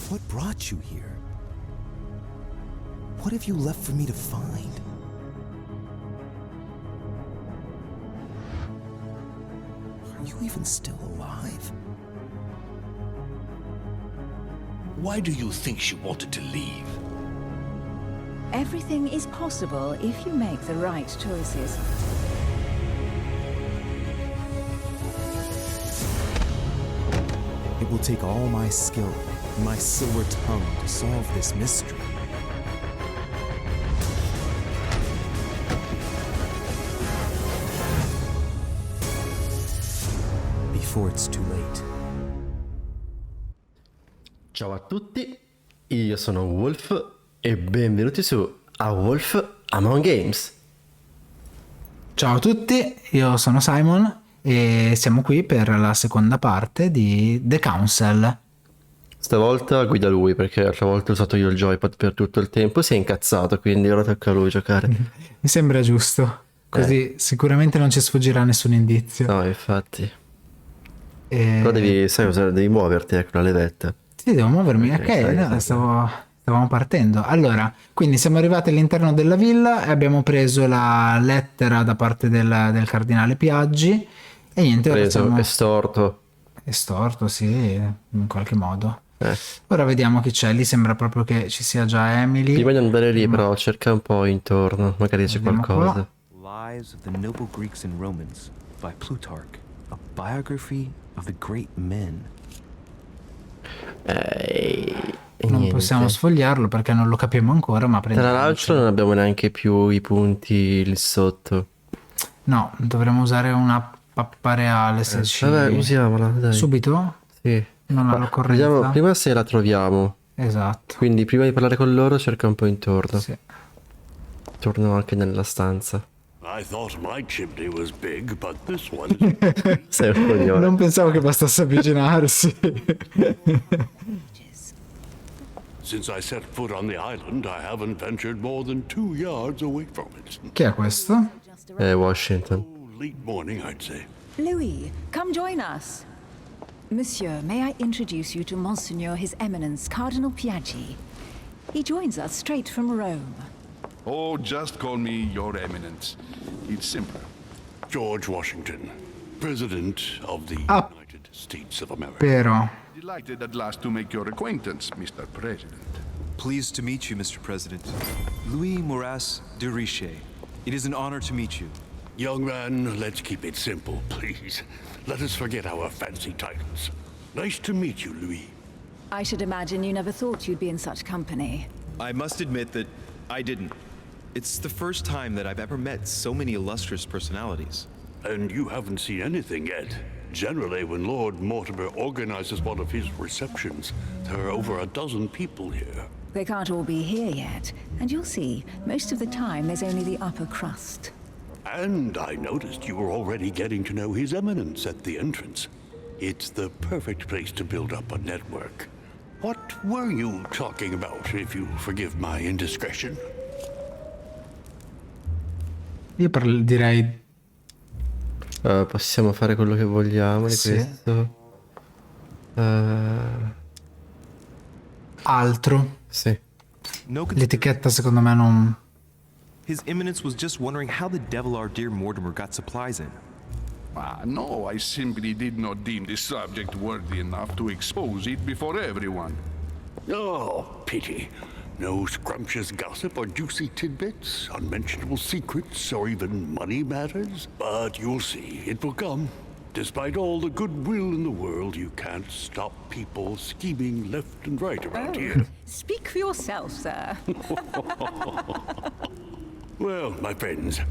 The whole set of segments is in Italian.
What brought you here? What have you left for me to find? Are you even still alive? Why do you think she wanted to leave? Everything is possible if you make the right choices. It will take all my skill and my silver tongue to solve this mystery. Before it's too late. Ciao a tutti, io sono Wolf e benvenuti su A Wolf Among Games. Ciao a tutti, io sono Simon e siamo qui per la seconda parte di The Council. Stavolta guida lui perché l'altra volta ho usato io il joypad per tutto il tempo, si è incazzato, quindi ora tocca a lui giocare. Mi sembra giusto, così sicuramente non ci sfuggirà nessun indizio. No, infatti. Però devi muoverti con la levetta. Sì, devo muovermi, ok, sai. stavamo partendo. Allora, quindi siamo arrivati all'interno della villa e abbiamo preso la lettera da parte del cardinale Piaggi e niente, ora Preso, siamo... estorto. Estorto, sì, in qualche modo. Ora vediamo chi c'è, lì sembra proprio che ci sia già Emily. Prima di andare lì però cerca un po' intorno, magari c'è Vediamo qualcosa. Lives of the Noble Greeks and Romans by Plutarch, a biography of the great men. Non Niente. possiamo sfogliarlo perché non lo capiamo ancora, ma Tra prendiamo. l'altro non abbiamo neanche più i punti lì sotto. No, dovremmo usare una pappa reale se ci... Vabbè, usiamola, dai. Subito? Sì. Non all'occorrenza. Vediamo prima se la troviamo. Esatto. Quindi prima di parlare con loro cerca un po' intorno. Sì. Torno anche nella stanza. I thought my chimney was big, but this one Sei un coglione. Non pensavo che bastasse avvicinarsi. Since I set foot on the island, I haven't ventured more than 2 yards away from it. Chi è questo? Washington. Oh, late morning, I'd say. Louis, come join us. Monsieur, may I introduce you to Monsignor His Eminence Cardinal Piaggi? He joins us straight from Rome. Oh, just call me Your Eminence. It's simpler. George Washington, President of the Ah. United States of America. Però... Delighted at last to make your acquaintance, Mr. President. Pleased to meet you, Mr. President. Louis Moras de Riche. It is an honor to meet you. Young man, let's keep it simple, please. Let us forget our fancy titles. Nice to meet you, Louis. I should imagine you never thought you'd be in such company. I must admit that I didn't. It's the first time that I've ever met so many illustrious personalities. And you haven't seen anything yet. Generally, when Lord Mortimer organizes one of his receptions, there are over a dozen people here. They can't all be here yet, and you'll see, most of the time there's only the upper crust. And I noticed you were already getting to know His Eminence at the entrance. It's the perfect place to build up a network. What were you talking about, if you forgive my indiscretion? Io direi... Possiamo fare quello che vogliamo di Sì. questo. Altro. Sì. No L'etichetta secondo me non... His Eminence was just wondering how the devil our dear Mortimer got supplies in. Ah, no, I simply did not deem this subject worthy enough to expose it before everyone. Oh, pity. No scrumptious gossip or juicy tidbits, unmentionable secrets, or even money matters. But you'll see, it will come. Despite all the goodwill in the world, you can't stop people scheming left and right around here. Speak for yourself, sir. Well, my friends,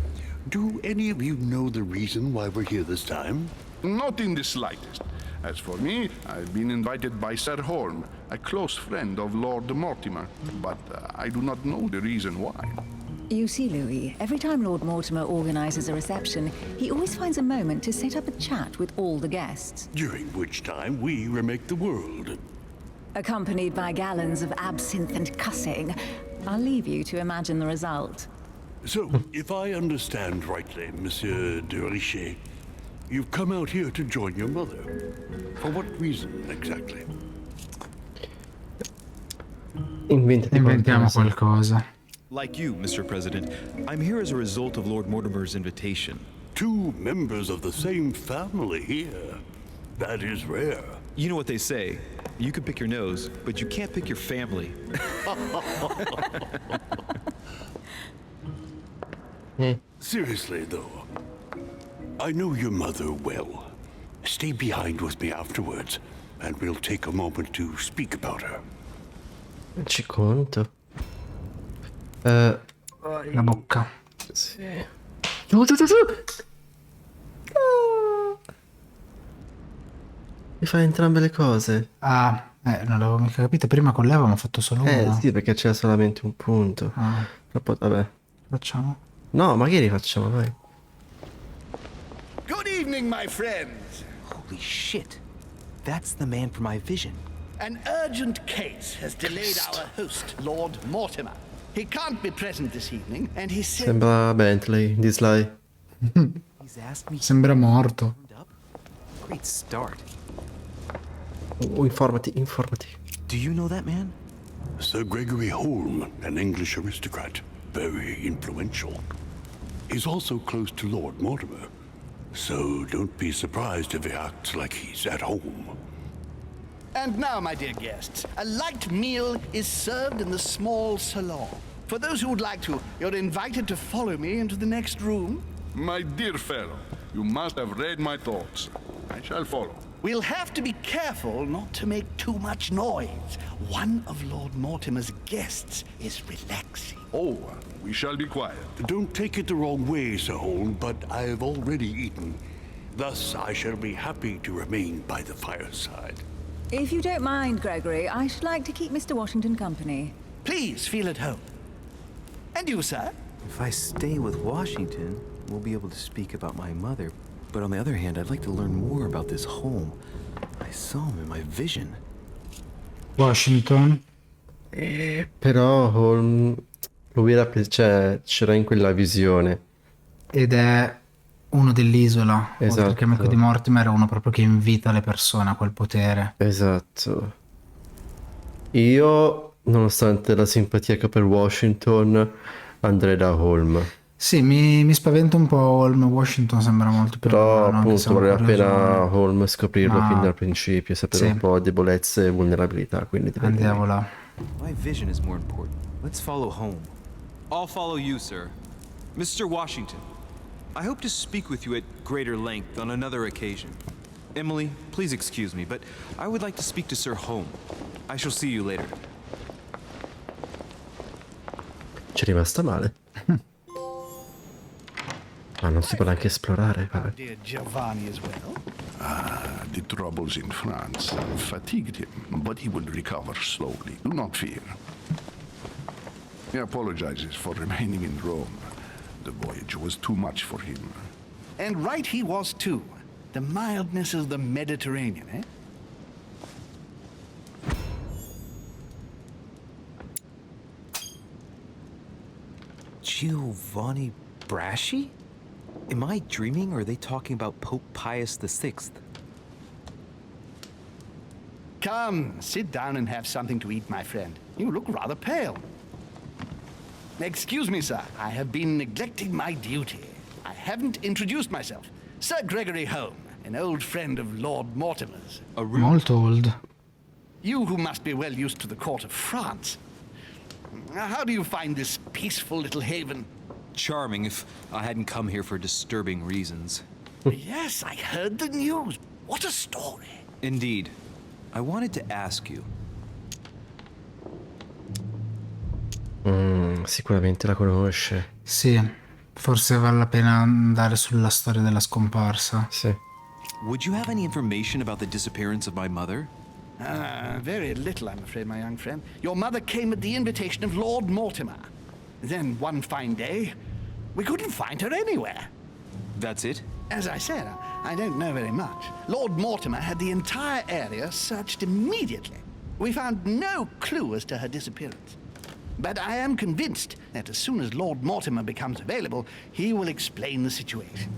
do any of you know the reason why we're here this time? Not in the slightest. As for me, I've been invited by Sir Horn, a close friend of Lord Mortimer, but I do not know the reason why. You see, Louis, every time Lord Mortimer organizes a reception, he always finds a moment to set up a chat with all the guests. During which time we remake the world. Accompanied by gallons of absinthe and cussing. I'll leave you to imagine the result. So, if I understand rightly, Monsieur de Riche, you've come out here to join your mother. For what reason, exactly? Inventiamo qualcosa. Like you, Mr. President, I'm here as a result of Lord Mortimer's invitation. 2 members of the same family here. That is rare. You know what they say. You can pick your nose, but you can't pick your family. Seriously, though, I know your mother well. Stay behind with me afterwards, and we'll take a moment to speak about her. Ci conto. La bocca. Sì. Giù, giù, giù, giù. Mi fa entrambe le cose. Ah, non l'avevo mica capito. Prima con lei avevamo fatto solo una. Sì, perché c'era solamente un punto. Ah, Però vabbè. facciamo. No, magari facciamo, vai. Good evening, my friends. Holy shit. That's the man from my vision. An urgent case has delayed our host, Lord Mortimer. He can't be present this evening, and he said... Sembra Bentley di Sly. He's asked me Sembra morto. up. Great start. Informati. Do you know that man? Sir Gregory Holm, an English aristocrat, very influential. He's also close to Lord Mortimer, so don't be surprised if he acts like he's at home. And now, my dear guests, a light meal is served in the small salon. For those who would like to, you're invited to follow me into the next room. My dear fellow, you must have read my thoughts. I shall follow. We'll have to be careful not to make too much noise. One of Lord Mortimer's guests is relaxing. Oh, we shall be quiet. Don't take it the wrong way, Sir Holm, but I've already eaten. Thus, I shall be happy to remain by the fireside. If you don't mind, Gregory, I should like to keep Mr. Washington company. Please feel at home. And you, sir? If I stay with Washington, we'll be able to speak about my mother. But on the other hand, I'd like to learn more about this home. I saw him in my vision. Washington. Però Holm lui era cioè c'era in quella visione. Ed è uno dell'isola. Esatto. Oltre che amico di Mortimer, è uno proprio che invita le persone a quel potere. Esatto. Io, nonostante la simpatia che ho per Washington, andrei da Holm. Sì, mi spaventa un po' Holm. Washington sembra molto più Però umano, anche se appunto è un vale la pena curiosone. Holm scoprirlo Ma- fin dal principio, sapere sì. un po' debolezze e vulnerabilità, quindi direi di- Andiamo là. My vision is more important. Let's follow home. I'll follow you, sir. Mr. Washington, I hope to speak with you at greater length on another occasion. Emily, please excuse me, but I would like to speak to Sir Home. I shall see you later. Ci è rimasta male. Ma non si può neanche esplorare, vabbè. Dear Giovanni as well. The troubles in France fatigued him, but he will recover slowly. Do not fear. He apologizes for remaining in Rome. The voyage was too much for him. And right he was too. The mildness of the Mediterranean, eh? Giovanni Braschi? Am I dreaming, or are they talking about Pope Pius VI? Come, sit down and have something to eat, my friend. You look rather pale. Excuse me, sir. I have been neglecting my duty. I haven't introduced myself. Sir Gregory Home, an old friend of Lord Mortimer's. A real Molto old. You who must be well used to the court of France. How do you find this peaceful little haven? charming if I hadn't come here for disturbing reasons. Yes, I heard the news. What a story. Indeed. I wanted to ask you. Sicuramente la conosce. Sì, forse vale la pena andare sulla storia della scomparsa. Sì. Would you have any information about the disappearance of my mother? Very little, I'm afraid, my young friend. Your mother came at the invitation of Lord Mortimer. Then one fine day, we couldn't find her anywhere. That's it? As I said, I don't know very much. Lord Mortimer had the entire area searched immediately. We found no clue as to her disappearance. But I am convinced that as soon as Lord Mortimer becomes available, he will explain the situation.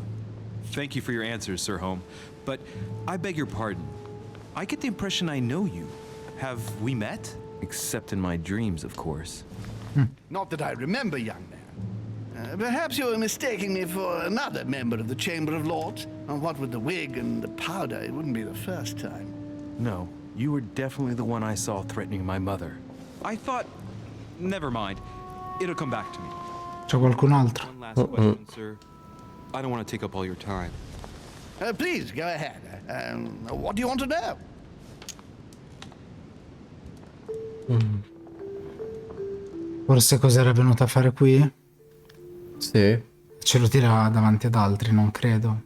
Thank you for your answers, Sir Home. But I beg your pardon. I get the impression I know you. Have we met? Except in my dreams, of course. Not that I remember, young man. Perhaps you were mistaking me for another member of the Chamber of Lords. And what with the wig and the powder, it wouldn't be the first time. No, you were definitely the one I saw threatening my mother. I thought. Never mind. It'll come back to me. C'è qualcun altro? One last question, sir. I don't want to take up all your time. Please, go ahead. What do you want to know? Forse cos'era venuto a fare qui? Sì. Ce lo tira davanti ad altri, non credo.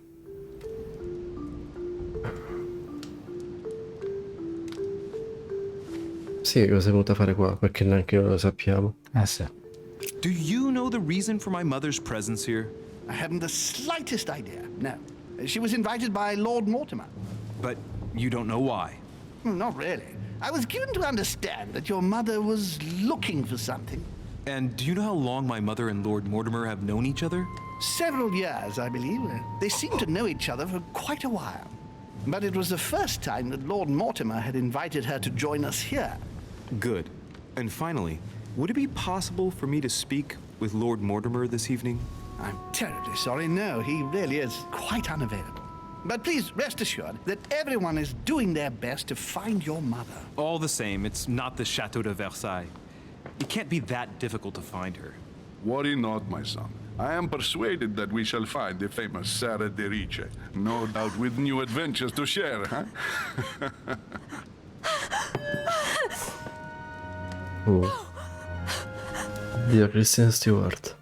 Sì, cosa è venuto a fare qua? Perché neanche noi lo sappiamo. Sì. Do you know the reason for my mother's presence here? I haven't the slightest idea, no. She was invited by Lord Mortimer. But you don't know why. Not really. I was given to understand that your mother was looking for something. And do you know how long my mother and Lord Mortimer have known each other? Several years, I believe. They seemed to know each other for quite a while. But it was the first time that Lord Mortimer had invited her to join us here. Good. And finally, would it be possible for me to speak with Lord Mortimer this evening? I'm terribly sorry, no, he really is quite unavailable. But please rest assured that everyone is doing their best to find your mother. All the same, it's not the Chateau de Versailles. It can't be that difficult to find her. Worry not, my son. I am persuaded that we shall find the famous Sarah de Rice. No doubt with new adventures to share, huh? Oh. Dio, Kristen Stewart.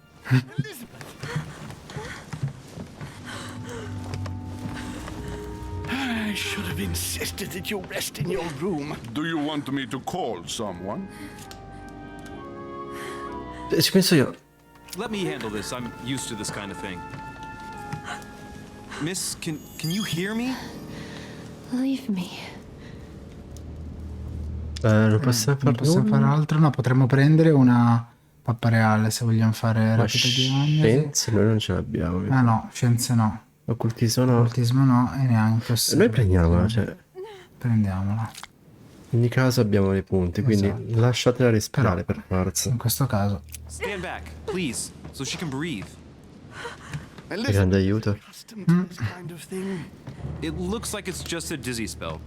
I should have insisted that you rest in your room. Do you want me to call someone? Ci penso io. Let me handle this. I'm used to this kind of thing. Miss, can you hear me? Leave me. Non possiamo Non fare possiamo fare altro? No, potremmo prendere una pappa reale se vogliamo fare rapida diagnosi. Scienze noi non ce l'abbiamo. Ah no, scienze no. Occultismo no. Occultismo no e neanche Noi prendiamola, cioè. Prendiamola. In ogni caso abbiamo dei punti, quindi Esatto. lasciatela respirare Però, per forza. in questo caso. Stand back, please, so she can breathe. And Che grande aiuto. accustomed to this kind of thing. It looks like it's just a dizzy spell.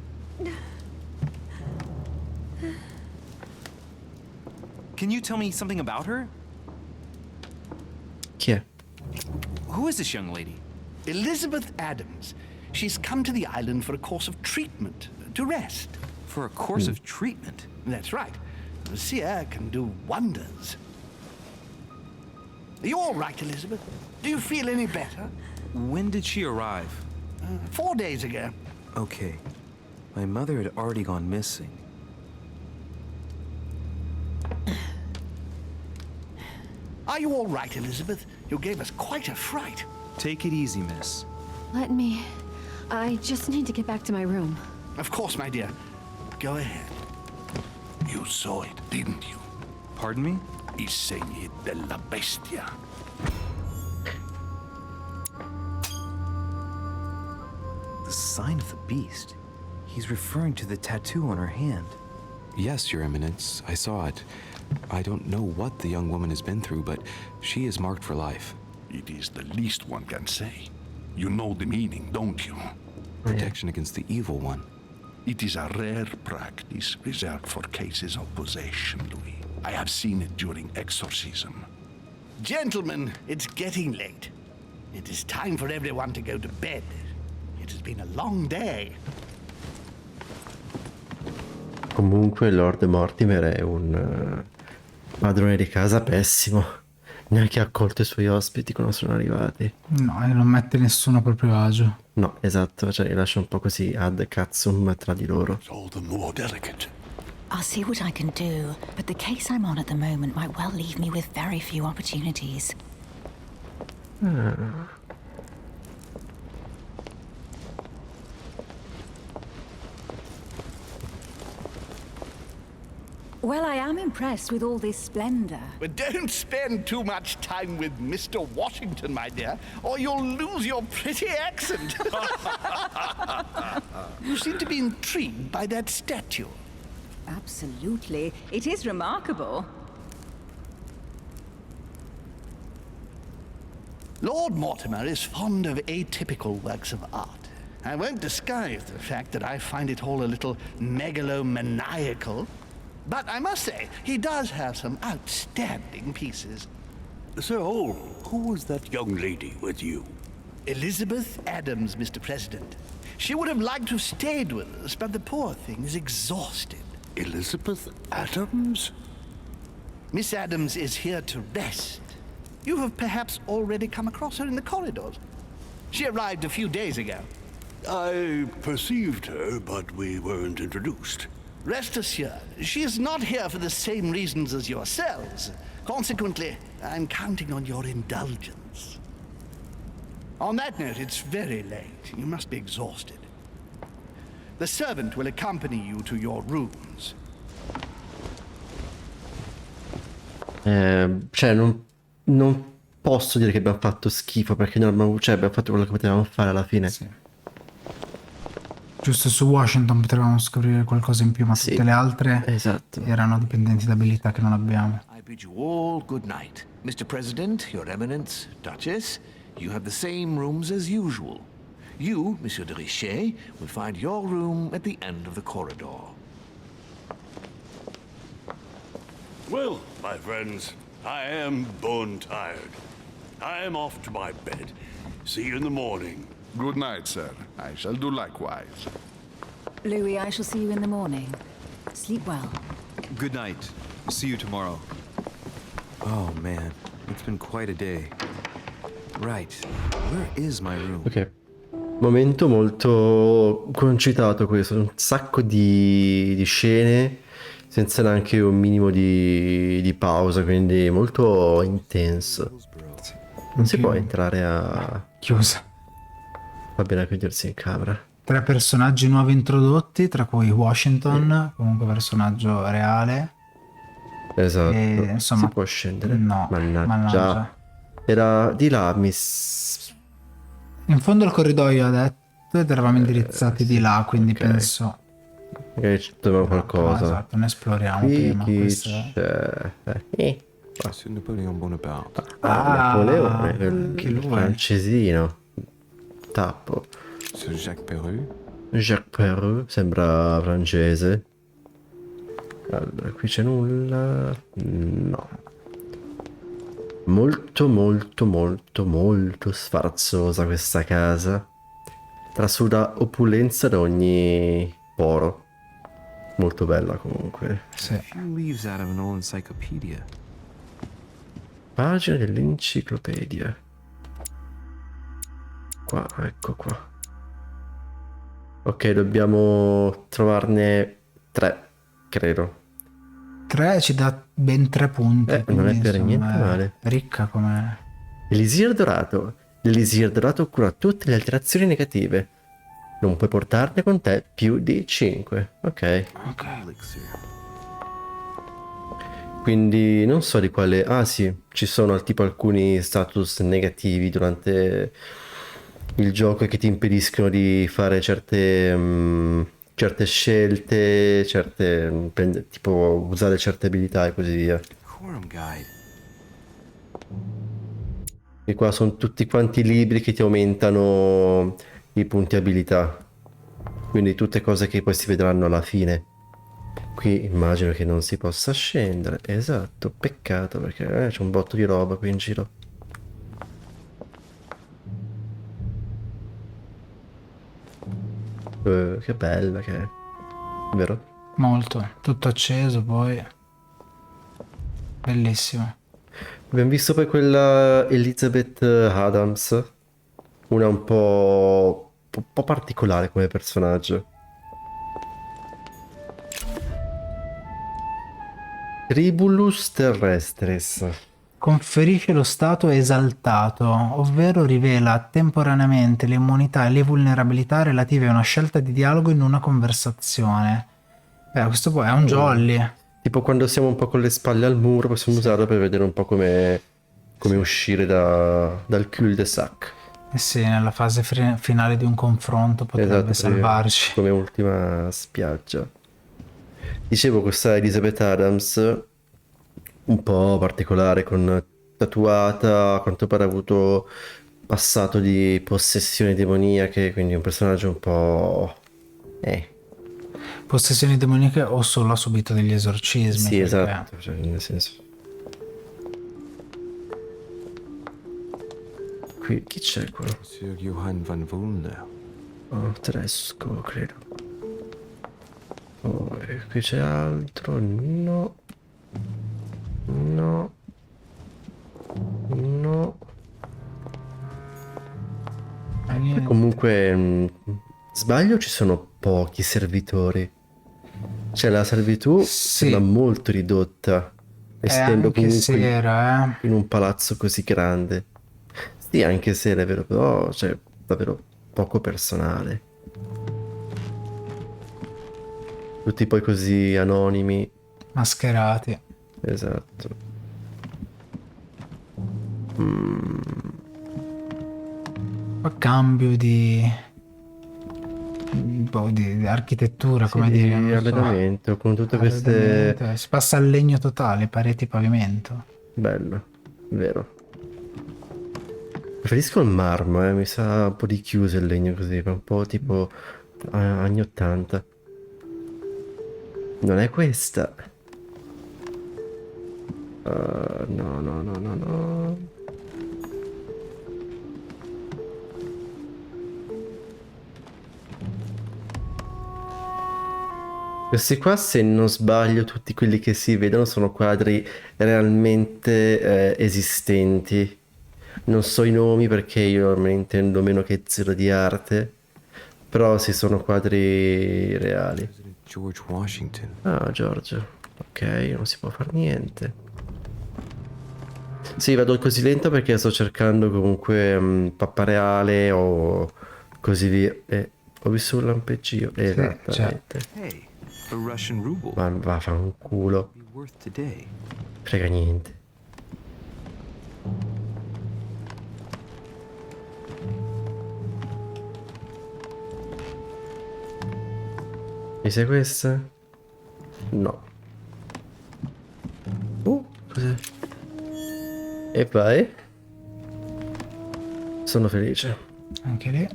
Can you tell me something about her? Chi è? Who is this young lady? Elizabeth Adams. She's come to the island for a course of treatment, to rest. For a course of treatment. That's right. The seer can do wonders. Are you all right, Elizabeth? Do you feel any better? When did she arrive? 4 days ago. Okay. My mother had already gone missing. Are you all right, Elizabeth? You gave us quite a fright. Take it easy, miss. Let me. I just need to get back to my room. Of course, my dear. Go ahead. You saw it, didn't you? Pardon me? I segni della bestia. The sign of the beast. He's referring to the tattoo on her hand. Yes, Your Eminence, I saw it. I don't know what the young woman has been through, but she is marked for life. It is the least one can say. You know the meaning, don't you? Protection against the evil one. It is a rare practice reserved for cases of possession, Louis. I have seen it during exorcism. Gentlemen, it's getting late. It is time for everyone to go to bed. It has been a long day. Comunque Lord Mortimer è un padrone di casa pessimo. Neanche ha accolto i suoi ospiti quando sono arrivati. No, e non mette nessuno a proprio agio. No, esatto, cioè li lascia un po' così ad cazzum tra di loro. It's all the more delicate. I'll see what I can do, but the case I'm on at the moment might well leave me with very few opportunities. Well, I am impressed with all this splendor. But don't spend too much time with Mr. Washington, my dear, or you'll lose your pretty accent. You seem to be intrigued by that statue. Absolutely. It is remarkable. Lord Mortimer is fond of atypical works of art. I won't disguise the fact that I find it all a little megalomaniacal, but I must say, he does have some outstanding pieces. Sir Holm, who was that young lady with you? Elizabeth Adams, Mr. President. She would have liked to have stayed with us, but the poor thing is exhausted. Elizabeth Adams? Miss Adams is here to rest. You have perhaps already come across her in the corridors. She arrived a few days ago. I perceived her, but we weren't introduced. Rest assured, she is not here for the same reasons as yourselves. Consequently, I'm counting on your indulgence. On that note, it's very late. You must be exhausted. The servant will accompany you to your rooms. Cioè, non posso dire che abbiamo fatto schifo, perché noi abbiamo fatto quello che potevamo fare alla fine. Sì. Giusto su Washington potevamo scoprire qualcosa in più, ma Sì, tutte le altre esatto. erano dipendenti da abilità che non abbiamo. I bid you all good night. Mr. President, Your Eminence, Duchess, you have the same rooms as usual. You, Monsieur de Richet, will find your room at the end of the corridor. Well, my friends, I am bone tired. I am off to my bed. See you in the morning. Good night, sir. I shall do likewise. Louis, I shall see you in the morning. Sleep well. Good night. See you tomorrow. Oh man, it's been quite a day. Right, where is my room? Ok. Momento molto concitato questo, un sacco di scene senza neanche un minimo di pausa, quindi molto intenso. Non si può entrare a... Chiusa. Va bene a chiudersi in camera. 3 personaggi nuovi introdotti, tra cui Washington, comunque personaggio reale. Esatto. E, insomma, si può scendere? No, mannaggia. Era di là, In fondo al corridoio ha detto ed eravamo indirizzati di là, quindi ok. penso... Magari ci troviamo qualcosa. Esatto, ne esploriamo Qui prima. chi Questo c'è? C'est Napoléon Bonaparte. Napoleone, anche lui. francesino. Tappo. C'est Jacques Perru. Jacques Perru, sembra francese. Allora, qui c'è nulla. No. Molto, molto, molto, molto sfarzosa questa casa. Trasuda opulenza da ogni poro. Molto bella comunque. Sì. Few leaves out of an old encyclopedia. Pagina dell'enciclopedia. Qua, ecco qua. Ok, dobbiamo trovarne 3, credo. 3 ci dà ben 3 punti. Non è quindi, per insomma, niente è male. ricca come... Elisir dorato. L'elisir dorato cura tutte le alterazioni negative. Non puoi portarne con te più di 5. Ok. Quindi non so di quale... Ah sì, ci sono tipo alcuni status negativi durante il gioco che ti impediscono di fare certe scelte, tipo usare certe abilità e così via. Quorum guide. E qua sono tutti quanti libri che ti aumentano i punti abilità. Quindi tutte cose che poi si vedranno alla fine. Qui immagino che non si possa scendere. Esatto, peccato perché c'è un botto di roba qui in giro. Che bella che è. Vero? Molto. Tutto acceso poi. Bellissimo. Abbiamo visto poi quella Elizabeth Adams. Una un po' particolare come personaggio. Tribulus terrestris. Conferisce lo stato esaltato, ovvero rivela temporaneamente le immunità e le vulnerabilità relative a una scelta di dialogo in una conversazione. Questo poi è un jolly. Tipo quando siamo un po' con le spalle al muro possiamo usarlo per vedere un po' come uscire dal cul-de-sac. Eh sì, nella fase finale di un confronto potrebbe Esatto, salvarci. come ultima spiaggia. Dicevo, questa Elizabeth Adams, un po' particolare, con tatuata, a quanto pare ha avuto passato di possessioni demoniache, quindi un personaggio un po'... Possessioni demoniache o solo ha subito degli esorcismi? Sì, Perché... esatto, cioè, nel senso... Qui, chi c'è qua? Monsieur Johann van Wulner. Oh, tedesco, credo. Oh, e qui c'è altro? No. No. No. Qui comunque, sbaglio, ci sono pochi servitori. Cioè la servitù sembra molto ridotta, essendo anche comunque sera, in un palazzo così grande. Sì, anche se è vero, però c'è davvero poco personale. Tutti poi così anonimi. mascherati. Esatto. Cambio di architettura, Sì, come di dire, non so. arredamento, con tutte queste... Arredamento, si passa al legno totale, pareti e pavimento. Bello, vero. Preferisco il marmo, mi sa un po' di chiuso il legno così, fa un po' tipo anni 80. Non è questa. No, no, no, no, no. Questi qua, se non sbaglio, tutti quelli che si vedono sono quadri realmente esistenti. Non so i nomi perché io me ne intendo meno che zero di arte, però sì, sono quadri reali. George Washington. Ah, Giorgio. Ok, non si può fare niente. Sì, vado così lento perché sto cercando comunque pappa reale o così via. Ho visto un lampeggio. Esattamente. Hey, a Russian ruble. Ma va, fa un culo. Be worth today. Frega niente. Mi sei questa? No. Cos'è? E vai. Sono felice. Anche lì.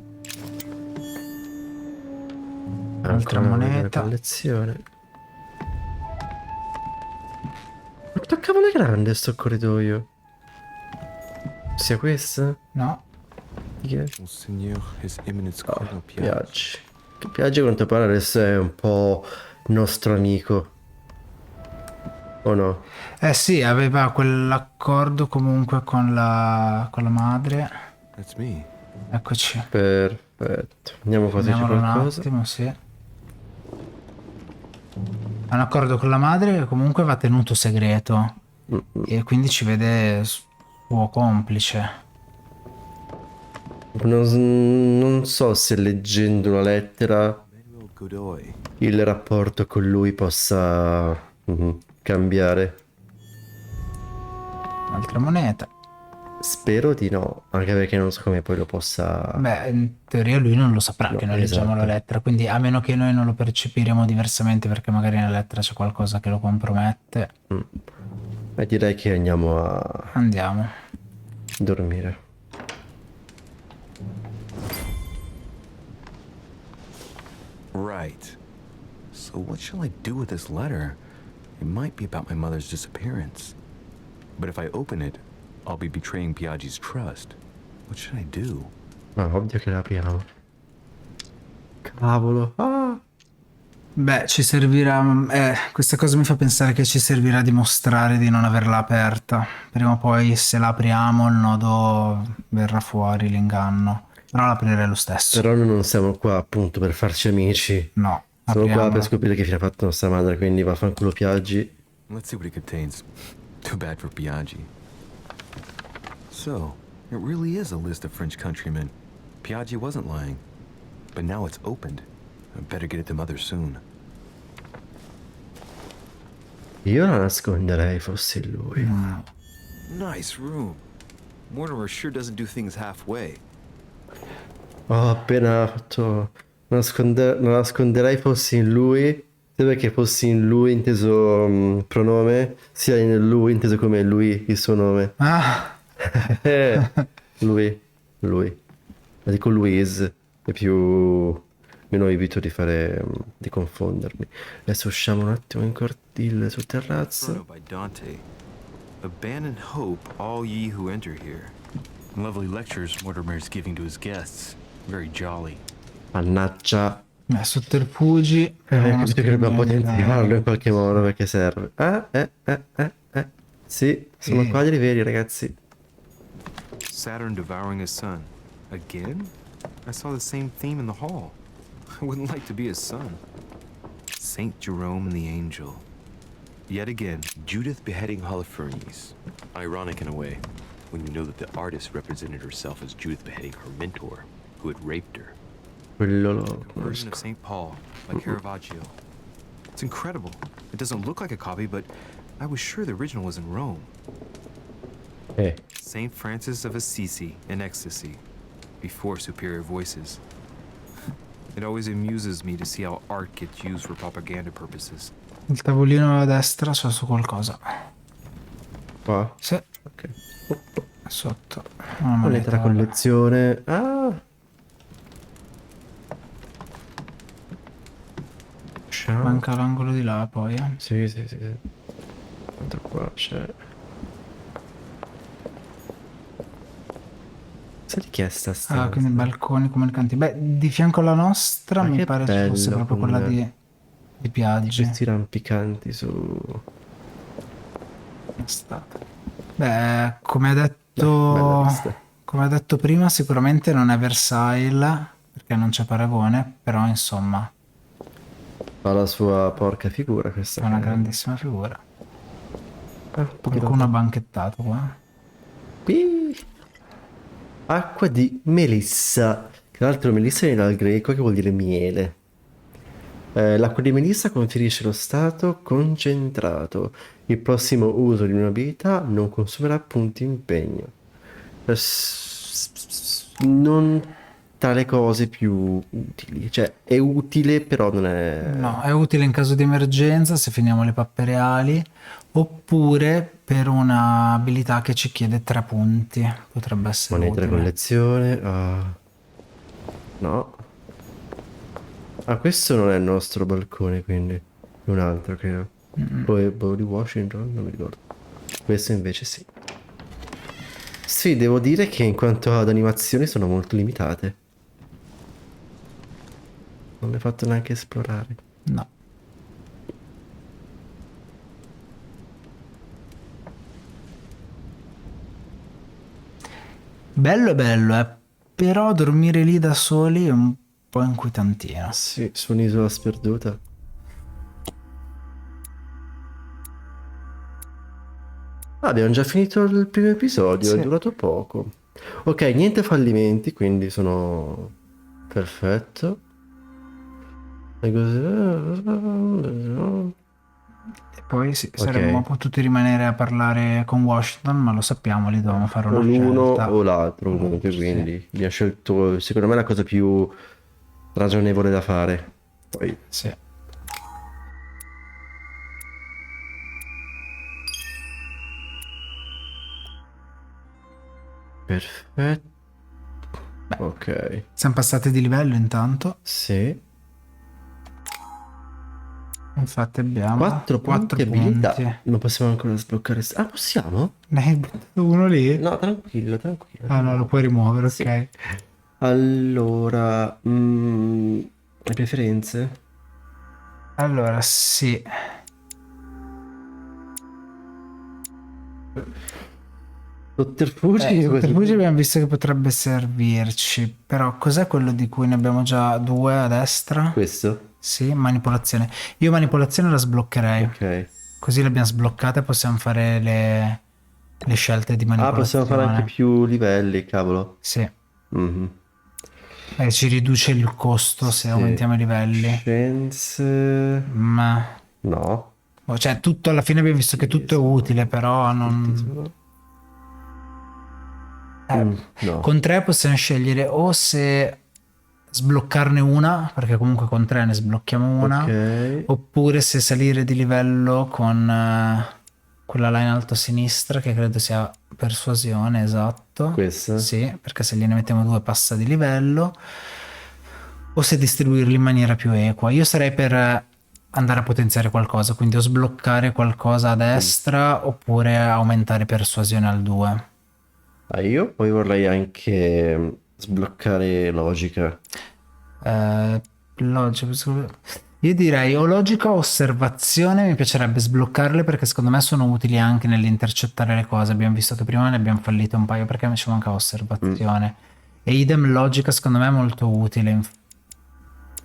Altra moneta. collezione. Quanto cavolo è grande sto corridoio? Sia questa? No. Chi è? Monseigneur, His Eminence Cardinal Piaggi. Piaggi. Che Piaggi a quanto pare adesso è un po' nostro amico. O no? Eh sì, aveva quell'accordo comunque con la madre. That's me. Eccoci. Perfetto. Andiamo qua se c'è Andiamolo un qualcosa. attimo, sì. Ha un accordo con la madre che comunque va tenuto segreto. E quindi ci vede suo complice. Non so se leggendo la lettera Manuel Godoy. il rapporto con lui possa cambiare. Un'altra moneta. Spero di no, anche perché non so come poi lo possa... Beh, in teoria lui non lo saprà No, che noi leggiamo la esatto. lettera, quindi a meno che noi non lo percepiremo diversamente perché magari nella lettera c'è qualcosa che lo compromette. E direi che andiamo a Andiamo. dormire. Right. So what shall I do with this letter? It might be about my mother's disappearance. But if I open it, I'll be betraying Piaggi's trust. What should I do? Ma ovvio che la apriamo. Cavolo. Ah. Beh, ci servirà... questa cosa mi fa pensare che ci servirà dimostrare di non averla aperta. Prima o poi, se la apriamo, il nodo verrà fuori, l'inganno. Però l'aprirei lo stesso. Però noi non siamo qua appunto per farci amici. No, Siamo qua apriamola. per scoprire che fine ha fatto nostra madre, quindi vaffanculo Piaggi. Let's see what it contains. Too bad for Piaggi. So, it really is a list of French countrymen. Piaggi wasn't lying. But now it's opened. I better get it to Mother soon. Io la nasconderei fossi lui. Nice room. Mortimer sure doesn't do things halfway. Ho appena fatto... la nasconderei fossi in lui. Sembra che fossi in lui inteso pronome, sia in lui inteso come lui il suo nome. Ah, Lui. La dico Louise, è più... meno evito di fare... di confondermi. Adesso usciamo un attimo in cortile sul Inferno terrazzo. by Dante. Abandon hope, all ye who enter here. Lovely lectures Mortimer is giving to his guests. Very jolly. Mannaggia. sotterfugi. Capito che dobbiamo potenziarlo in qualche modo perché serve. Sì, sono qua li veri, ragazzi. Saturn devouring his son. Again? I saw the same theme in the hall. I wouldn't like to be his son. Saint Jerome and the Angel. Yet again. Judith beheading Holofernes. Ironic in a way, when you know that the artist represented herself as Judith beheading her mentor, who had raped her. Quello lo A version conosco. of St. Paul, like Caravaggio. It's incredible. It doesn't look like a copy, but I was sure the original was in Rome. St. Francis of Assisi in ecstasy, before superior voices. It always amuses me to see how art gets used for propaganda purposes. Il tavolino a destra c'è su qualcosa. Qua? Sì. Ok. Sotto. Moneta da collezione. Ah! Ciao. Manca l'angolo di là poi. Sì. Tanto qua c'è. Sai di chi è sta stanza? Ah, quindi balconi comunicanti. Beh, di fianco alla nostra Ma mi che pare ci fosse bello, proprio quella con di Piaggi. questi rampicanti su. È stata. Beh, come ha Bella detto, vista. come ha detto prima, sicuramente non è Versailles, perché non c'è paragone, però insomma, Fa la sua porca figura questa. è una cara. grandissima figura. Ah, Qualcuno ha banchettato qua. Qui. Acqua di melissa. Tra l'altro melissa viene dal greco che vuol dire miele. L'acqua di melissa conferisce lo stato concentrato. Il prossimo uso di un'abilità non consumerà punti impegno. Non tra le cose più utili. Cioè, è utile, però non è... No, è utile in caso di emergenza se finiamo le pappe reali, oppure per una abilità che ci chiede 3 punti. Potrebbe essere Moneta da utile. collezione. Ah. No. Ah, questo non è il nostro balcone, quindi. È un altro, credo. Poi quello di Washington, non mi ricordo. Questo invece sì. Sì, devo dire che in quanto ad animazioni sono molto limitate. Non le ho fatto neanche esplorare. No. Bello è bello, però dormire lì da soli è un po' inquietantino. Sì, su un'isola sperduta. Ah, abbiamo già finito il primo episodio, Sì. è durato poco. Ok, niente fallimenti, quindi sono perfetto. E così- E poi sì, Ok. saremmo potuti rimanere a parlare con Washington, ma lo sappiamo, lì dovevamo fare O una l'uno scelta. o l'altro comunque, Sì. quindi abbiamo scelto secondo me la cosa più ragionevole da fare. Poi Sì. perfetto. Ok. Siamo passati di livello intanto. Sì. Infatti abbiamo 4 4 punti abilità. punti. Non possiamo ancora sbloccare. Ah, possiamo? Ne hai buttato uno lì? No, tranquillo. Ah no, lo puoi rimuovere, Sì. ok. Allora, le preferenze? Allora, sì. Sotterfugi? Sotterfugi abbiamo visto che potrebbe servirci, però cos'è quello di cui ne abbiamo già 2 a destra? Questo? Sì, manipolazione. Io manipolazione la sbloccherei. Ok. Così l'abbiamo sbloccata e possiamo fare le scelte di Ah, manipolazione. possiamo fare anche più livelli, cavolo. Sì. Mhm. Ci riduce il costo se Sì. aumentiamo i livelli. Scienze... Ma... No. Cioè, tutto alla fine abbiamo visto che tutto è utile, però non... No. Con 3 possiamo scegliere o se sbloccarne una, perché comunque con 3 ne sblocchiamo una, Ok. oppure se salire di livello con quella là in alto a sinistra, che credo sia persuasione, esatto. Questa? Sì, perché se gliene mettiamo 2 passa di livello, o se distribuirli in maniera più equa. Io sarei per andare a potenziare qualcosa, quindi o sbloccare qualcosa a destra, oppure aumentare persuasione al 2. Io poi vorrei anche sbloccare logica. Logica. Io direi o logica o osservazione, mi piacerebbe sbloccarle perché secondo me sono utili anche nell'intercettare le cose. Abbiamo visto che prima ne abbiamo fallite un paio perché ci mancava osservazione. E idem logica secondo me è molto utile.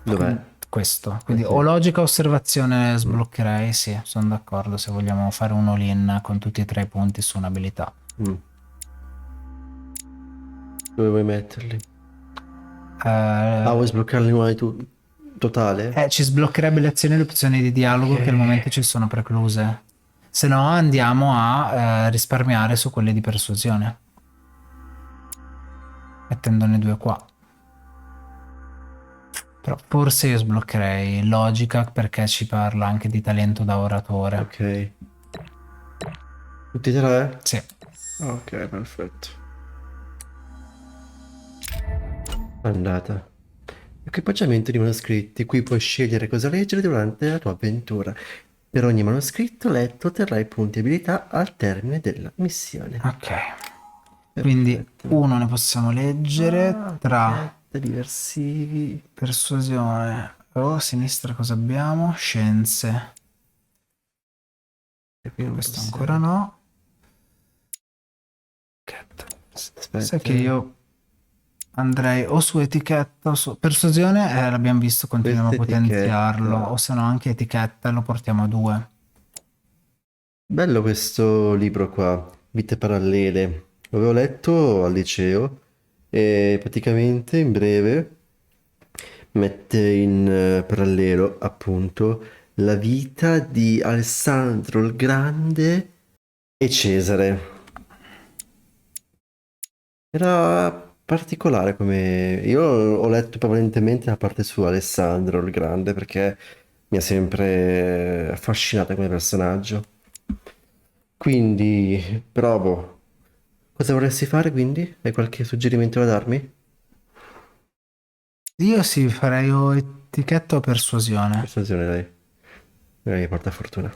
Dov'è? Questo. Quindi o logica o osservazione sbloccherei, sì, sono d'accordo se vogliamo fare un all-in con tutti e 3 i punti su un'abilità. Dove vuoi metterli? Vuoi sbloccarli nuovi totale? Ci sbloccherebbe le azioni e le opzioni di dialogo che al momento ci sono precluse. Se no andiamo a risparmiare su quelle di persuasione, mettendone 2 qua. Però forse io sbloccherei logica perché ci parla anche di talento da oratore. Ok. Tutti e 3? Sì. Ok, perfetto. Andata. Equipaggiamento di manoscritti. Qui puoi scegliere cosa leggere durante la tua avventura. Per ogni manoscritto letto otterrai punti abilità al termine della missione. Ok. Quindi uno ne possiamo leggere tra diversivi. persuasione. A sinistra cosa abbiamo? Scienze. Questo ancora no. Aspetta. Sai che io andrei o su etichetta o su persuasione, l'abbiamo visto, continuiamo a Questa potenziarlo, etichetta. o se no anche etichetta lo portiamo a 2. Bello questo libro qua, Vite parallele. L'avevo letto al liceo e praticamente in breve mette in parallelo appunto la vita di Alessandro il Grande e Cesare. Era particolare come... Io ho letto prevalentemente la parte su Alessandro il Grande perché mi ha sempre affascinato come personaggio. Quindi, provo. Cosa vorresti fare quindi? Hai qualche suggerimento da darmi? Io sì, farei o etichetta o persuasione. Persuasione, dai. Magari porta fortuna.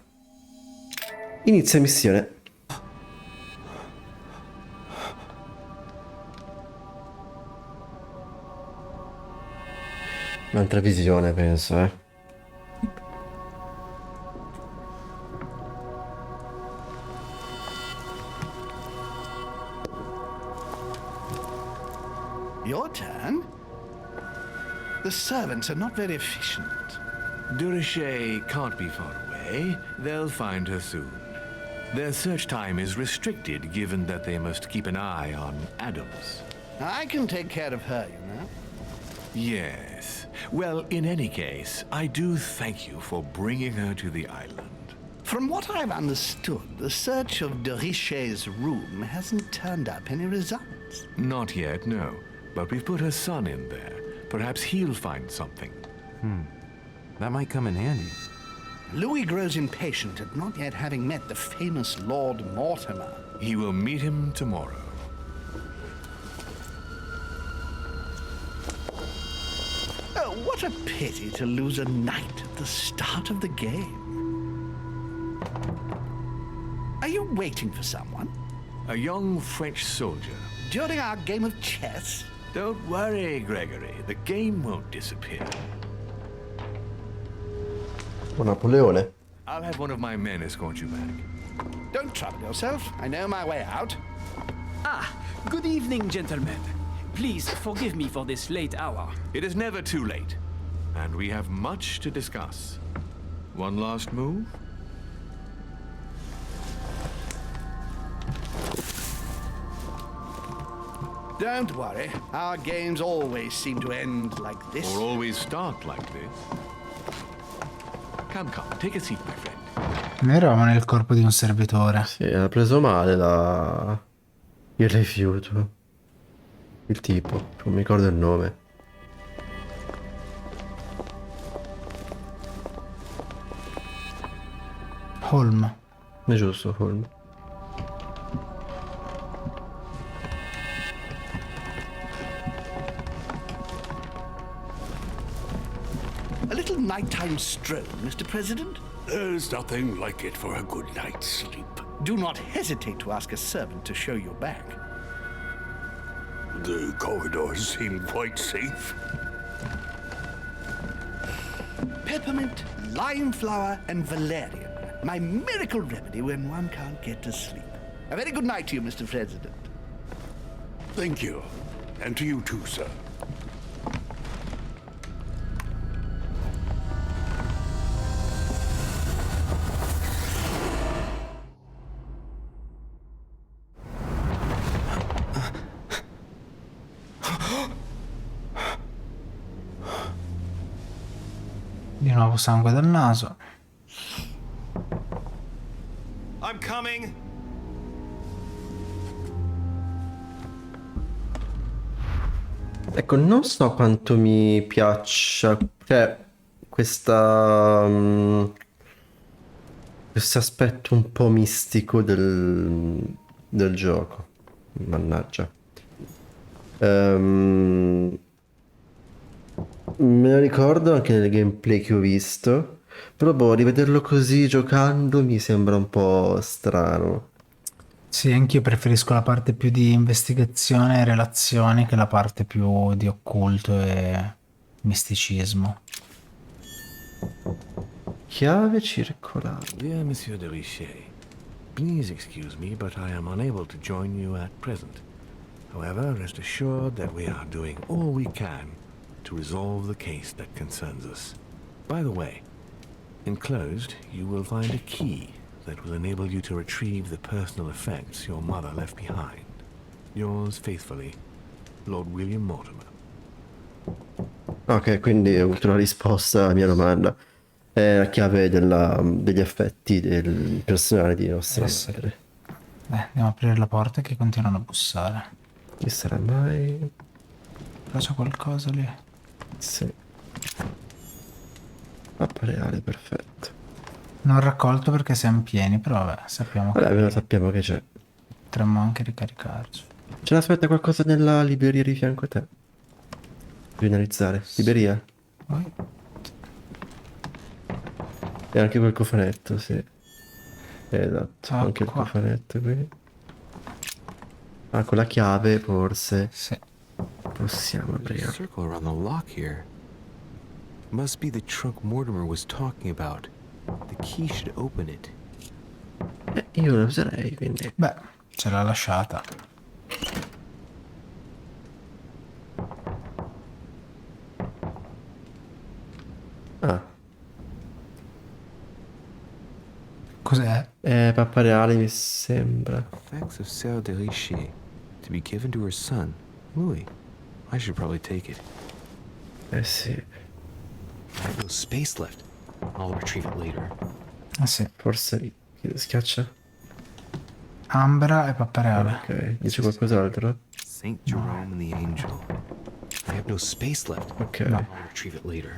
Inizia missione. Un'altra visione, penso, eh. Your turn? The servants are not very efficient. De Richet can't be far away. They'll find her soon. Their search time is restricted, given that they must keep an eye on Adams. I can take care of her, you know. Yes. Well, in any case, I do thank you for bringing her to the island. From what I've understood, the search of de Richet's room hasn't turned up any results. Not yet, no. But we've put her son in there. Perhaps he'll find something. That might come in handy. Louis grows impatient at not yet having met the famous Lord Mortimer. He will meet him tomorrow. Oh, what a pity to lose a knight at the start of the game. Are you waiting for someone? A young French soldier. During our game of chess? Don't worry, Gregory. The game won't disappear. Un Napoleone. I'll have one of my men escort you back. Don't trouble yourself. I know my way out. Ah, good evening, gentlemen. Please forgive me for this late hour. It is never too late. And we have much to discuss. One last move? Don't worry. Our games always seem to end like this. Or always start like this. Come, take a seat, my friend. Noi eravamo nel corpo di un servitore. Sì, ha preso male il rifiuto. Il tipo, non mi ricordo il nome. Holm. È giusto, Holm. A little nighttime stroll, Mr. President? There's nothing like it for a good night's sleep. Do not hesitate to ask a servant to show you back. The corridors seem quite safe. Peppermint, lime flower, and valerian. My miracle remedy when one can't get to sleep. A very good night to you, Mr. President. Thank you. And to you too, sir. Di nuovo sangue dal naso. I'm coming. Ecco, non so quanto mi piaccia, cioè, questo aspetto un po' mistico del gioco. Mannaggia. Me lo ricordo anche nel gameplay che ho visto, però boh, rivederlo così giocando mi sembra un po' strano. Sì, anch'io preferisco la parte più di investigazione e relazioni che la parte più di occulto e misticismo. Chiave circolare. Dear Monsieur de Richet, please excuse me, but I am unable to join you at present. However, rest assured that we are doing all we can to resolve the case that concerns us. By the way, enclosed you will find a key that will enable you to retrieve the personal effects your mother left behind. Yours faithfully, Lord William Mortimer. Ok, quindi ho avuto la risposta alla mia domanda. È la chiave degli effetti del personale di nostra madre. Andiamo a aprire la porta che continuano a bussare. Chi sarà mai? Però c'è qualcosa lì. Sì. Mappa reale, perfetto. Non raccolto perché siamo pieni, però vabbè, sappiamo Vabbè, che almeno sappiamo che c'è. potremmo anche ricaricarci. Ce l'aspetta qualcosa nella libreria di fianco a te? Devi analizzare. Libreria? Poi E anche quel cofanetto, sì. Esatto, anche il qua. cofanetto qui. Ah, con la chiave forse Sì. possiamo There's a aprire. circle around the lock here. Must be the trunk Mortimer was talking about. The key should open it. Io lo userei, quindi. Beh, ce l'ha lasciata. Ah, Cos'è? pappa reale mi sembra. Effects of Sœur de Richet to be given to her son, Louis. I should probably take it. Eh sì, I have no space left. I'll retrieve it later. Ah sì. forse schiaccia. Ambra e pappa reale. Ok, dice qualcos'altro? Saint Jerome and the Angel. I have no space left. Ok. I'll retrieve it later.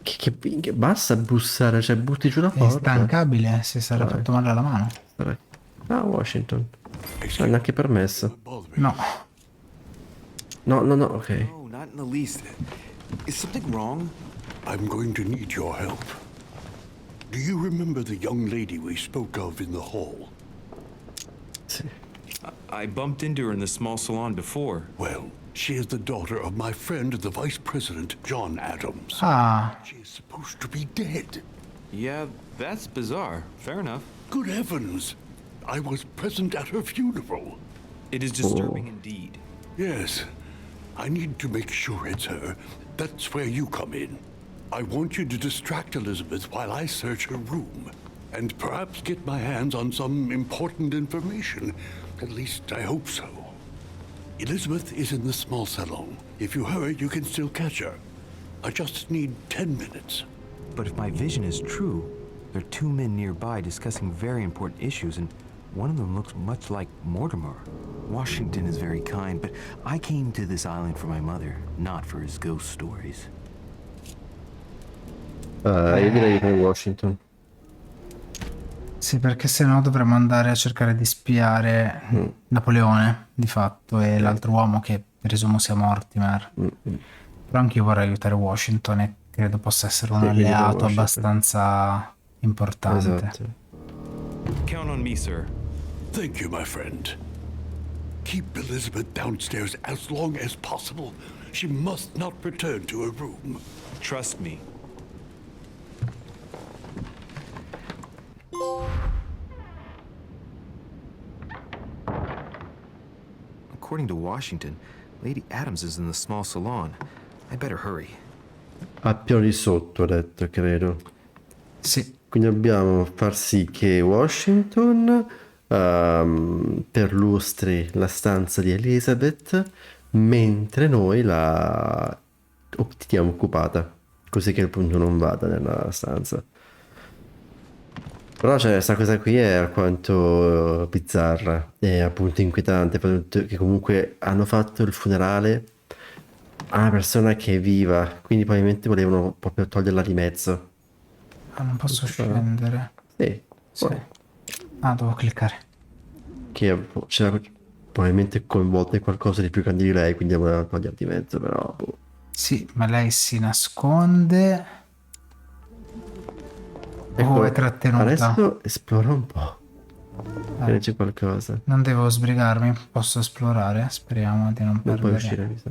Che basta bussare, cioè butti giù la È porta. instancabile, si sarà fatto male alla mano. Dai. Ah, Washington. Non è neanche permesso. No. No, ok. No, not in the least. Is something wrong? I'm going to need your help. Do you remember the young lady we spoke of in the hall? Sì. I bumped into her in the small salon before. Well, she is the daughter of my friend, the Vice President, John Adams. Ah, She is supposed to be dead. Yeah, that's bizarre. Fair enough. Good heavens! I was present at her funeral. It is disturbing indeed. Yes, I need to make sure it's her. That's where you come in. I want you to distract Elizabeth while I search her room, and perhaps get my hands on some important information. At least I hope so. Elizabeth is in the small salon. If you hurry, you can still catch her. I just need 10 minutes. But if my vision is true, there are two men nearby discussing very important issues, and one of them looks much like Mortimer. Washington is very kind, but I came to this island for my mother, not for his ghost stories. Io direi per Washington. Sì, perché se no dovremmo andare a cercare di spiare Napoleone, di fatto, e l'altro uomo che presumo sia Mortimer. Però anche io vorrei aiutare Washington e credo possa essere un Sì, quindi per alleato Washington. abbastanza importante. Esatto. Count on me, sir. Thank you, my friend. Keep Elizabeth downstairs as long as possible. She must not return to her room. Trust me. According to Washington, Lady Adams is in the small salon. I better hurry. Al piano di sotto, ho detto, credo. Sì, Quindi dobbiamo far sì che Washington perlustri la stanza di Elizabeth mentre noi la teniamo occupata, così che appunto non vada nella stanza. Però cioè, questa cosa qui è alquanto bizzarra e appunto inquietante, che comunque hanno fatto il funerale a una persona che è viva, quindi probabilmente volevano proprio toglierla di mezzo. ah, non posso scendere. Sì, Sì. poi, Ah, devo cliccare. che c'era probabilmente coinvolta in qualcosa di più grande di lei, quindi voleva toglierla di mezzo, però boh. Sì, ma lei si nasconde. Ecco, È trattenuta. adesso esplora un po'. Se c'è qualcosa. Non devo sbrigarmi, posso esplorare? Speriamo di non Non perdere. puoi uscire, mi sa.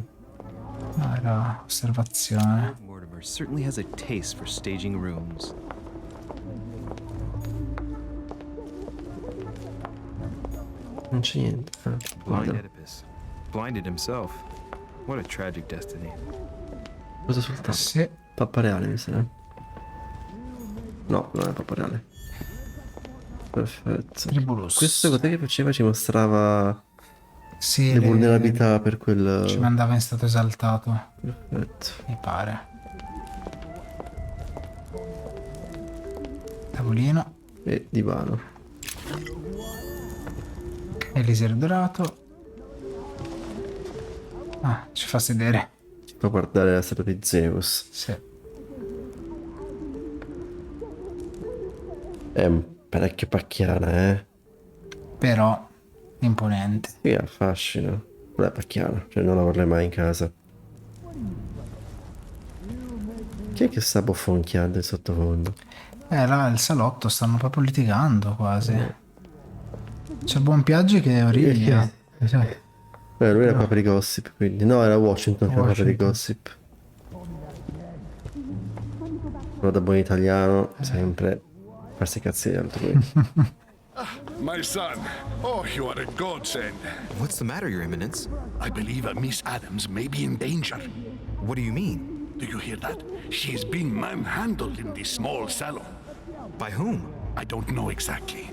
No, era osservazione. Lord Mortimer certainly has a taste for staging rooms. Non c'è niente. Ah, Blind guarda. Oedipus. Blinded himself. What a tragic destiny. Cosa sul tavolo? Sì, Pappa reale, mi sa. No, non è pappa reale. Perfetto. Tribulus. Questo cos'è che faceva? Ci mostrava sì, le vulnerabilità per quel... ci mandava in stato esaltato, Perfetto. mi pare. Tavolino. E divano. Elisir dorato. Ah, ci fa sedere. Ci fa guardare la statua di Zeus. Sì. È parecchio pacchiana, eh? Però imponente. Sì, affascina. Quella è pacchiana, cioè non la vorrei mai in casa. Chi è che sta bofonchiando in sottofondo? Là il salotto stanno proprio litigando quasi. C'è il buon Piaggi che origlia. Lui era qua per i gossip, quindi... No, era Washington che era qua per i gossip. Però da buon italiano, sempre farsi i cazzi di altrui. My son. Oh, you are a godsend. What's the matter, Your Eminence? I believe Miss Adams may be in danger. What do you mean? Do you hear that? She is being manhandled in this small salon. By whom? I don't know exactly.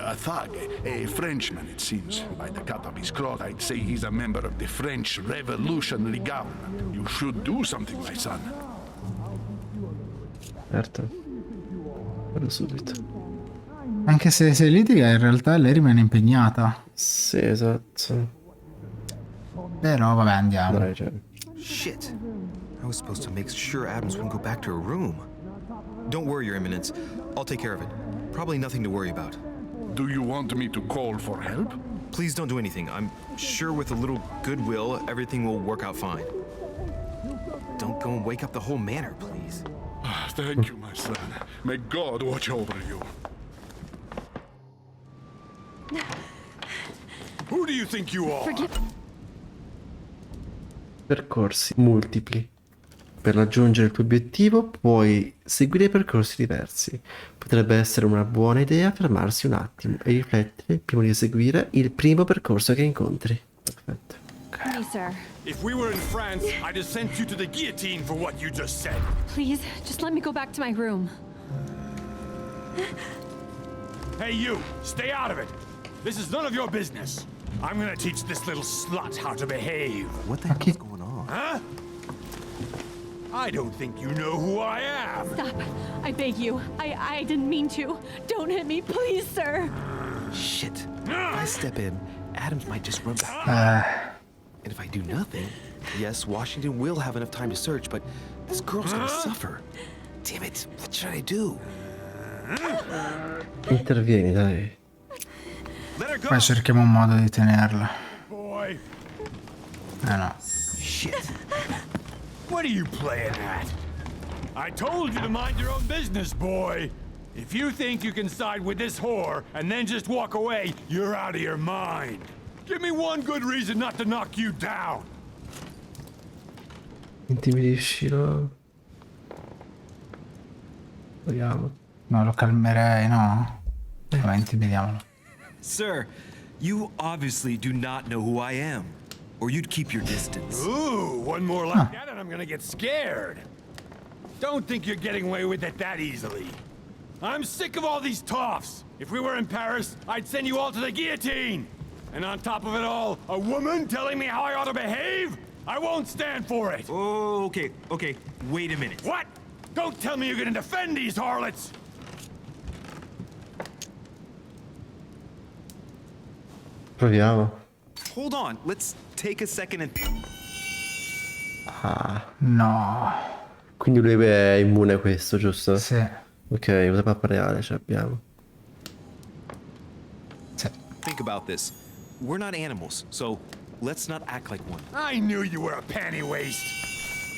A thug, a Frenchman, it seems. By the cut of his cloth, I'd say he's a member of the French Revolutionary Government. You should do something, my son. Certo. Vado subito. Anche se litiga, in realtà lei rimane impegnata. Sì, esatto. Però vabbè, andiamo. Dai, cioè. Shit. I was supposed to make sure Adams wouldn't go back to her room. Don't worry, Your Eminence. I'll take care of it. Probably nothing to worry about. Do you want me to call for help? Please don't do anything. I'm sure with a little goodwill, everything will work out fine. Don't go and wake up the whole manor, please. Thank you, my son. May God watch over you. Who do you think you are? Percorsi multipli. Per raggiungere il tuo obiettivo puoi seguire percorsi diversi. Potrebbe essere una buona idea fermarsi un attimo e riflettere prima di eseguire il primo percorso che incontri. Perfetto. Please, sir. If we were in France, I'd have sent you to the guillotine for what you just said. Please, just let me go back to my room. Hey, you, stay out of it. This is none of your business. I'm gonna teach this little slut how to behave. What the hell is going on? Huh? I don't think you know who I am. Stop. I beg you. I didn't mean to. Don't hit me, please, sir. Shit. If I step in, Adams might just run back. And if I do nothing, yes, Washington will have enough time to search, but this girl's gonna suffer. Damn it, what should I do? Intervieni, dai. Poi cerchiamo un modo di tenerla. Boy. No. Shit. What are you playing at? I told you to mind your own business, boy. If you think you can side with this whore and then just walk away, you're out of your mind. Give me one good reason not to knock you down. Intimidiscilo. Proviamo. No, lo calmerei, no? Vabbè, intimidiamolo. Sir, you obviously do not know who I am, or you'd keep your distance. Ooh, one more like that and I'm gonna get scared. Don't think you're getting away with it that easily. I'm sick of all these toffs. If we were in Paris, I'd send you all to the guillotine. And on top of it all, a woman telling me how I ought to behave? I won't stand for it. Oh, okay. Wait a minute. What? Don't tell me you're gonna defend these harlots. Proviamo. Hold on. Let's take a second and... No. Quindi lui è immune a questo, giusto? Sì. Ok, usa pappa reale, ce l'abbiamo. Sì. Think about this. We're not animals, so let's not act like one. I knew you were a panty waste.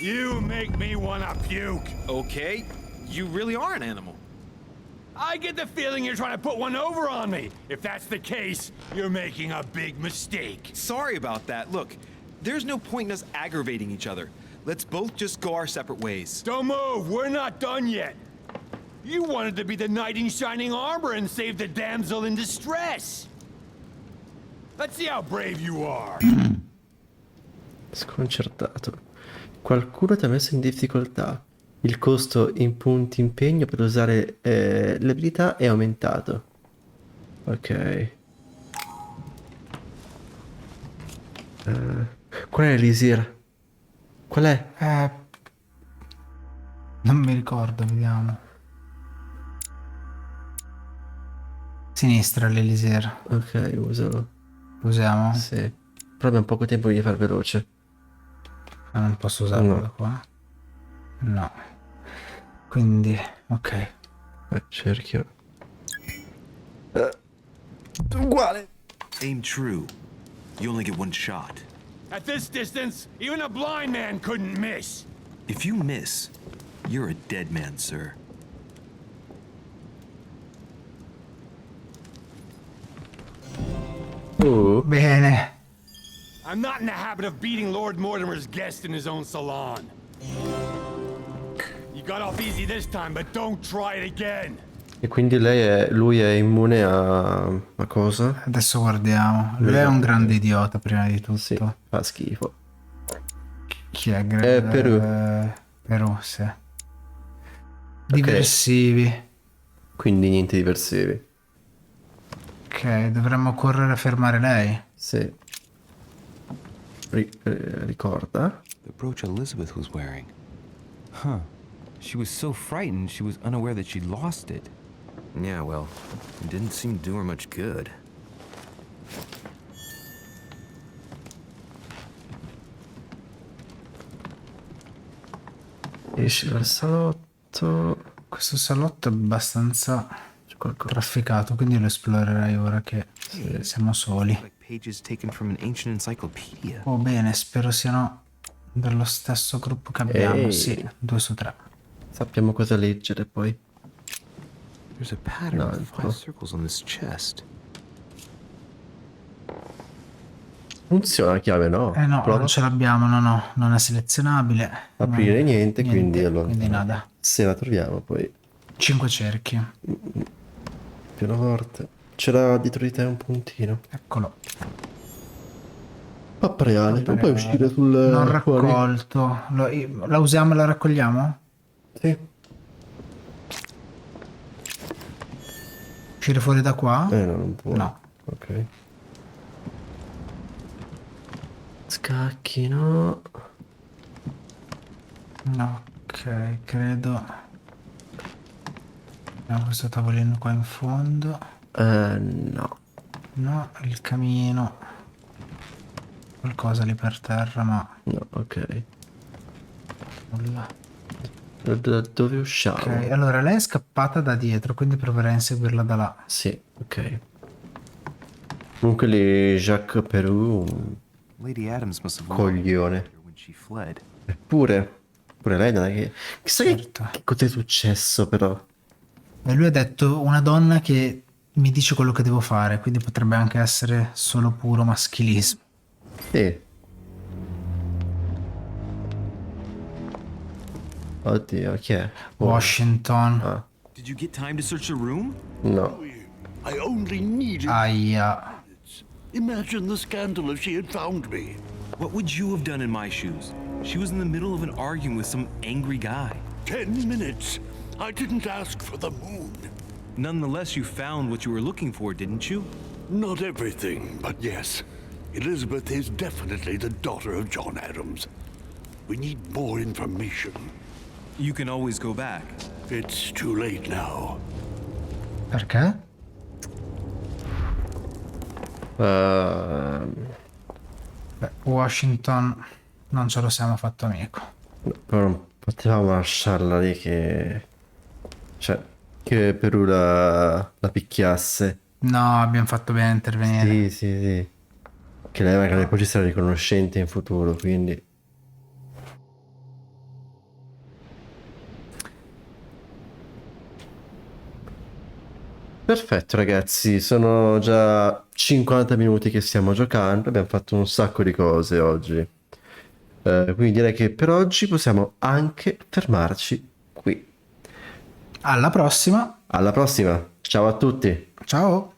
You make me wanna puke. Okay, you really are an animal. I get the feeling you're trying to put one over on me. If that's the case, you're making a big mistake. Sorry about that. Look, there's no point in us aggravating each other. Let's both just go our separate ways. Don't move, we're not done yet. You wanted to be the knight in shining armor and save the damsel in distress. Let's see how brave you are. Sconcertato. Qualcuno ti ha messo in difficoltà. Il costo in punti impegno per usare le abilità è aumentato. Ok. Qual è l'elisir? Qual è? Non mi ricordo, vediamo. Sinistra l'elisir. Ok, usalo. Usiamo? Sì. Però abbiamo poco tempo di far veloce. Non posso usarlo da qua? No. Quindi, ok. Cerchio. Uguale. Aim true. You only get one shot. At this distance, even a blind man couldn't miss. If you miss, you're a dead man, sir. Bene. I'm not in the habit of beating Lord Mortimer's guest in his own salon. You got off easy this time, but don't try it again. E quindi lui è immune a cosa? Adesso guardiamo. Lui è un grande idiota, prima di tutto. Sì, fa schifo. Chi è? Perù. Perù, sì. Diversivi. Quindi niente diversivi. Ok, dovremmo correre a fermare lei. Sì. Ricorda? The brooch Elizabeth was wearing. Huh. She was so frightened she was unaware that she'd lost it. Yeah, well, it didn't seem to do her much good. Esci dal salotto. Questo salotto è abbastanza trafficato, quindi lo esplorerei ora che siamo soli. Pages taken from an ancient encyclopedia. Oh bene, spero siano dello stesso gruppo che abbiamo. Ehi. Sì, 2 su 3. Sappiamo cosa leggere poi. There's a pattern No, of 5 circles on this chest. Funziona la chiave, no? No, Prova. non ce l'abbiamo, no, non è selezionabile. Aprire niente, quindi allora. Quindi nada. Se la troviamo poi. 5 cerchi. Pianoforte. C'era dietro di te un puntino. Eccolo. Pappa reale, non puoi uscire sul... Non fuori? raccolto. La usiamo e la raccogliamo? Sì. Uscire fuori da qua? No, non può. No. Ok. Scacchi, no. No, ok, credo. Abbiamo questo tavolino qua in fondo. No. No, il camino. Qualcosa lì per terra, ma No, ok. nulla. Da dove usciamo? Ok, allora lei è scappata da dietro, quindi proverei a inseguirla da là. Sì, ok. Comunque lì Jacques Perù, Lady Adams must have coglione. when she fled. Eppure, pure lei non è che... Chissà Certo. che cos'è successo però. E lui ha detto una donna che mi dice quello che devo fare, quindi potrebbe anche essere solo puro maschilismo. Sì. Oddio, chi è? Oh, Washington. ah, Did you get time to search the room? no. I only needed... Aia. Imagine the scandal if she had found me. What would you have done in my shoes? She was in the middle of an argument with some angry guy. 10 minutes. I didn't ask for the moon. Nonetheless, you found what you were looking for, didn't you? Not everything, but yes. Elizabeth is definitely the daughter of John Adams. We need more information. You can always go back. It's too late now. Perché? Beh, Washington non ce lo siamo fatto amico. Però non potevamo lasciarla lì che... Cioè, che Perù la picchiasse. No, abbiamo fatto bene a intervenire. Sì, sì, sì. Che lei magari poi ci sarà riconoscente in futuro, quindi... Perfetto ragazzi, sono già 50 minuti che stiamo giocando, abbiamo fatto un sacco di cose oggi. Quindi direi che per oggi possiamo anche fermarci qui. Alla prossima. Alla prossima, ciao a tutti! Ciao.